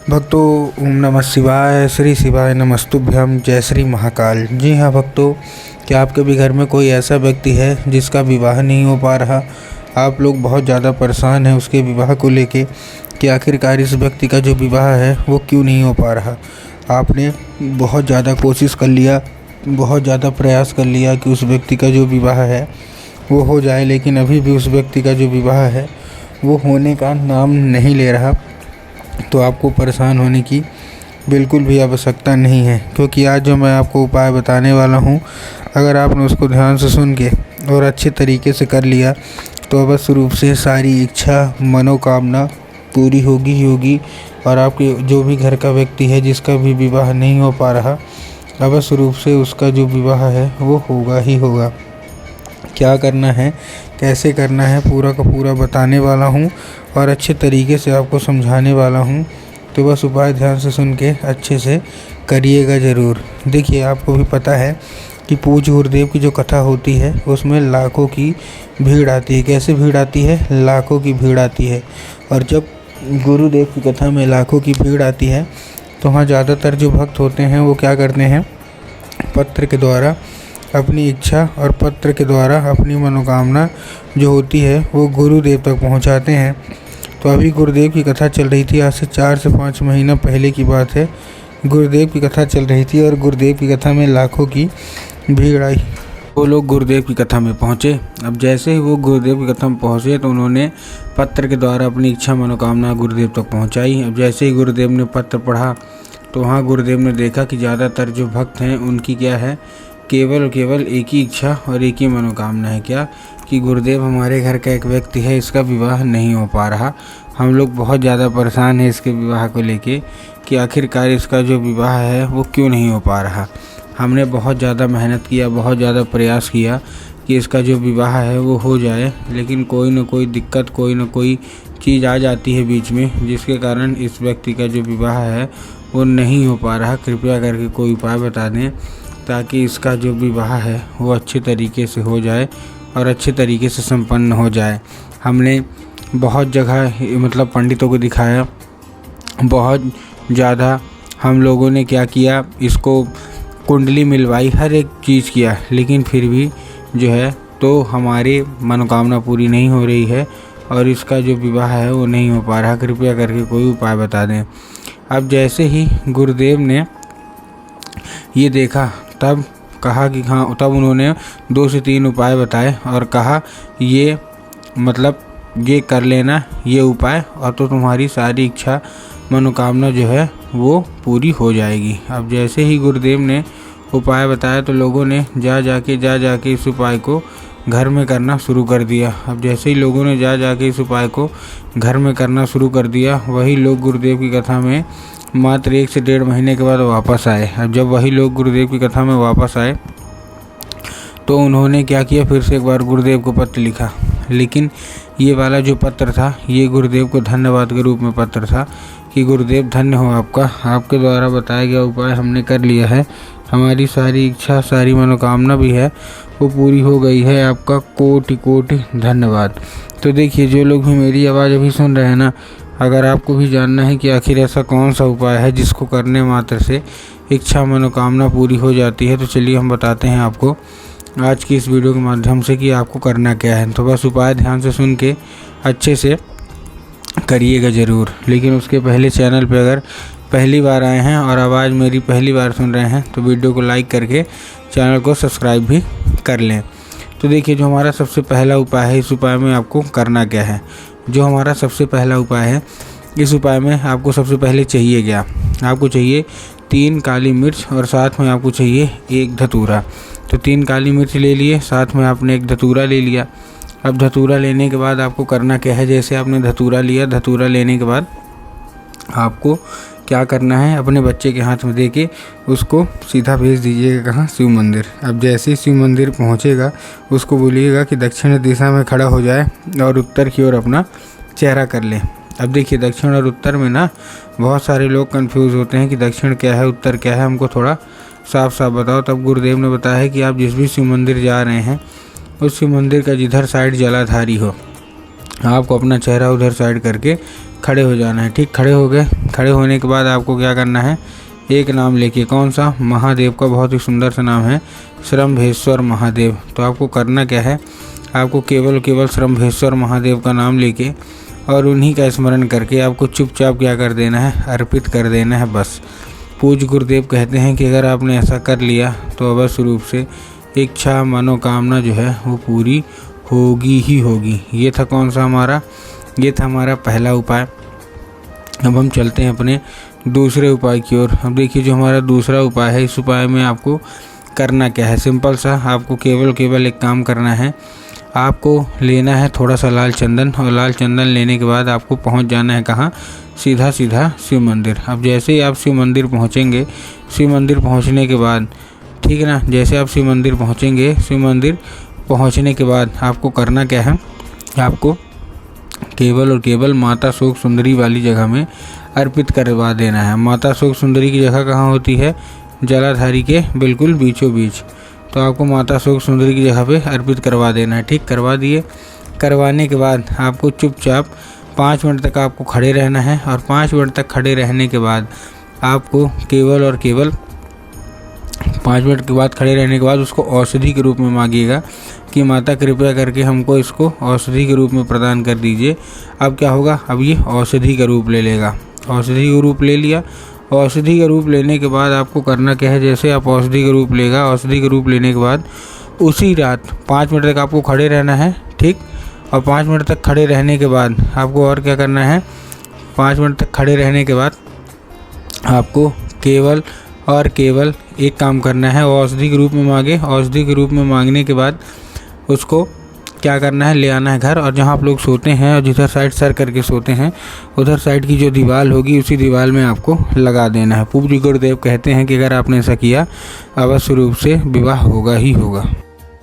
भक्तों, ओम नमः शिवाय, श्री शिवाय नमस्तुभ्यम, जय श्री महाकाल। जी हाँ भक्तों, क्या आपके भी घर में कोई ऐसा व्यक्ति है जिसका विवाह नहीं हो पा रहा? आप लोग बहुत ज़्यादा परेशान हैं उसके विवाह को लेके कि आखिरकार इस व्यक्ति का जो विवाह है वो क्यों नहीं हो पा रहा। आपने बहुत ज़्यादा कोशिश कर लिया, बहुत ज़्यादा प्रयास कर लिया कि उस व्यक्ति का जो विवाह है वो हो जाए, लेकिन अभी भी उस व्यक्ति का जो विवाह है वो होने का नाम नहीं ले रहा। तो आपको परेशान होने की बिल्कुल भी आवश्यकता नहीं है, क्योंकि आज जो मैं आपको उपाय बताने वाला हूँ, अगर आपने उसको ध्यान से सुन के और अच्छे तरीके से कर लिया तो अवश्य रूप से सारी इच्छा मनोकामना पूरी होगी ही होगी। और आपके जो भी घर का व्यक्ति है जिसका भी विवाह नहीं हो पा रहा, अवश्य रूप से उसका जो विवाह है वो होगा ही होगा। क्या करना है, कैसे करना है, पूरा का पूरा बताने वाला हूँ और अच्छे तरीके से आपको समझाने वाला हूँ। तो बस उपाय ध्यान से सुन के अच्छे से करिएगा ज़रूर। देखिए, आपको भी पता है कि पूज्य गुरुदेव की जो कथा होती है उसमें लाखों की भीड़ आती है। कैसे भीड़ आती है? लाखों की भीड़ आती है। और जब गुरुदेव की कथा में लाखों की भीड़ आती है तो वहाँ ज़्यादातर जो भक्त होते हैं वो क्या करते हैं, पत्र के द्वारा अपनी इच्छा और पत्र के द्वारा अपनी मनोकामना जो होती है वो गुरुदेव तक पहुंचाते हैं। तो अभी गुरुदेव की कथा चल रही थी, आज से 4 से 5 महीना पहले की बात है। गुरुदेव की कथा चल रही थी और गुरुदेव की कथा में लाखों की भीड़ आई। वो लोग गुरुदेव की कथा में पहुँचे। अब जैसे ही वो गुरुदेव की कथा में पहुँचे तो उन्होंने पत्र के द्वारा अपनी इच्छा मनोकामना गुरुदेव तक पहुँचाई। अब जैसे ही गुरुदेव ने पत्र पढ़ा तो वहाँ गुरुदेव ने देखा कि ज़्यादातर जो भक्त हैं उनकी क्या है, केवल एक ही इच्छा और एक ही मनोकामना है। क्या? कि गुरुदेव, हमारे घर का एक व्यक्ति है, इसका विवाह नहीं हो पा रहा। हम लोग बहुत ज़्यादा परेशान हैं इसके विवाह को लेके कि आखिरकार इसका जो विवाह है वो क्यों नहीं हो पा रहा। हमने बहुत ज़्यादा मेहनत किया, बहुत ज़्यादा प्रयास किया कि इसका जो विवाह है वो हो जाए, लेकिन कोई ना कोई दिक्कत, कोई ना कोई चीज़ आ जाती है बीच में, जिसके कारण इस व्यक्ति का जो विवाह है वो नहीं हो पा रहा। कृपया करके कोई उपाय बता दें ताकि इसका जो विवाह है वो अच्छे तरीके से हो जाए और अच्छे तरीके से संपन्न हो जाए। हमने बहुत जगह मतलब पंडितों को दिखाया, बहुत ज़्यादा हम लोगों ने क्या किया, इसको कुंडली मिलवाई, हर एक चीज़ किया, लेकिन फिर भी जो है तो हमारी मनोकामना पूरी नहीं हो रही है और इसका जो विवाह है वो नहीं हो पा रहा। कृपया करके कोई उपाय बता दें। अब जैसे ही गुरुदेव ने ये देखा तब कहा कि हाँ, तब उन्होंने 2 से 3 उपाय बताए और कहा ये मतलब ये कर लेना ये उपाय, और तो तुम्हारी सारी इच्छा मनोकामना जो है वो पूरी हो जाएगी। अब जैसे ही गुरुदेव ने उपाय बताया तो लोगों ने जा जाके इस उपाय को घर में करना शुरू कर दिया। अब जैसे ही लोगों ने जा जाके इस उपाय को घर में करना शुरू कर दिया, वही लोग गुरुदेव की कथा में मात्र 1 से 1.5 महीने के बाद वापस आए। अब जब वही लोग गुरुदेव की कथा में वापस आए तो उन्होंने क्या किया, फिर से एक बार गुरुदेव को पत्र लिखा, लेकिन ये वाला जो पत्र था ये गुरुदेव को धन्यवाद के रूप में पत्र था कि गुरुदेव धन्य हो आपका, आपके द्वारा बताया गया उपाय हमने कर लिया है, हमारी सारी इच्छा सारी मनोकामना भी है वो पूरी हो गई है, आपका कोटि कोटि धन्यवाद। तो देखिए, जो लोग भी मेरी आवाज़ अभी सुन रहे हैं ना, अगर आपको भी जानना है कि आखिर ऐसा कौन सा उपाय है जिसको करने मात्र से इच्छा मनोकामना पूरी हो जाती है, तो चलिए हम बताते हैं आपको आज की इस वीडियो के माध्यम से कि आपको करना क्या है। तो बस उपाय ध्यान से सुन के अच्छे से करिएगा ज़रूर। लेकिन उसके पहले चैनल पे अगर पहली बार आए हैं और आवाज़ मेरी पहली बार सुन रहे हैं तो वीडियो को लाइक करके चैनल को सब्सक्राइब भी कर लें। तो देखिए, जो हमारा सबसे पहला उपाय है, इस उपाय में आपको करना क्या है। जो हमारा सबसे पहला उपाय है, इस उपाय में आपको सबसे पहले चाहिए क्या, आपको चाहिए 3 काली मिर्च और साथ में आपको चाहिए 1 धतूरा। तो 3 काली मिर्च ले लिए, साथ में आपने 1 धतूरा ले लिया। अब धतूरा लेने के बाद आपको करना क्या है, जैसे आपने धतूरा लिया, धतूरा लेने के बाद आपको क्या करना है, अपने बच्चे के हाथ में देके उसको सीधा भेज दीजिएगा कहाँ, शिव मंदिर। अब जैसे ही शिव मंदिर पहुँचेगा उसको बोलिएगा कि दक्षिण दिशा में खड़ा हो जाए और उत्तर की ओर अपना चेहरा कर ले। अब देखिए, दक्षिण और उत्तर में ना बहुत सारे लोग कंफ्यूज होते हैं कि दक्षिण क्या है उत्तर क्या है, हमको थोड़ा साफ साफ बताओ। तब गुरुदेव ने बताया है कि आप जिस भी शिव मंदिर जा रहे हैं उस शिव मंदिर का जिधर साइड जलाधारी हो, आपको अपना चेहरा उधर साइड करके खड़े हो जाना है। ठीक, खड़े हो गए। खड़े होने के बाद आपको क्या करना है, एक नाम लेके, कौन सा, महादेव का बहुत ही सुंदर सा नाम है, श्रम्भेश्वर महादेव। तो आपको करना क्या है, आपको केवल श्रम्भेश्वर महादेव का नाम लेके और उन्हीं का स्मरण करके आपको चुपचाप क्या कर देना है, अर्पित कर देना है बस। पूज्य गुरुदेव कहते हैं कि अगर आपने ऐसा कर लिया तो अवश्य रूप से इच्छा मनोकामना जो है वो पूरी होगी ही होगी। ये था कौन सा हमारा, ये था हमारा पहला उपाय। अब हम चलते हैं अपने दूसरे उपाय की ओर। अब देखिए जो हमारा दूसरा उपाय है, इस उपाय में आपको करना क्या है, सिंपल सा, आपको केवल एक काम करना है। आपको लेना है थोड़ा सा लाल चंदन, और लाल चंदन लेने के बाद आपको पहुंच जाना है कहाँ, सीधा शिव मंदिर। अब जैसे ही आप शिव मंदिर पहुंचेंगे, शिव मंदिर पहुंचने के बाद, ठीक है ना, जैसे आप शिव मंदिर पहुंचेंगे, शिव मंदिर पहुंचने के बाद आपको करना क्या है, आपको केवल माता शोक सुंदरी वाली जगह में अर्पित करवा देना है। माता शोक सुंदरी की जगह कहाँ होती है, जलाधारी के बिल्कुल बीचों बीच। तो आपको माता शोक सुंदरी की जगह पे अर्पित करवा देना है। ठीक, करवा दिए। करवाने के बाद आपको चुपचाप 5 मिनट तक आपको खड़े रहना है, और 5 मिनट तक खड़े रहने के बाद आपको केवल 5 मिनट के बाद खड़े रहने के बाद उसको औषधि के रूप में मांगिएगा कि माता कृपया करके हमको इसको औषधि के रूप में प्रदान कर दीजिए। अब क्या होगा, अब ये औषधि का रूप ले लेगा। औषधि का रूप ले लिया। औषधि का रूप लेने के बाद आपको करना क्या है, जैसे आप औषधि का रूप लेगा, औषधि का रूप लेने के बाद उसी रात 5 मिनट तक आपको खड़े रहना है। ठीक, और 5 मिनट तक खड़े रहने के बाद आपको और क्या करना है, 5 मिनट तक खड़े रहने के बाद आपको केवल एक काम करना है, औषधि के रूप में मांगे। औषधि के रूप में मांगने के बाद उसको क्या करना है, ले आना है घर, और जहाँ आप लोग सोते हैं और जिधर साइड सर करके सोते हैं उधर साइड की जो दीवार होगी उसी दीवार में आपको लगा देना है। पूज्य गुरुदेव कहते हैं कि अगर आपने ऐसा किया अवश्य रूप से विवाह होगा ही होगा।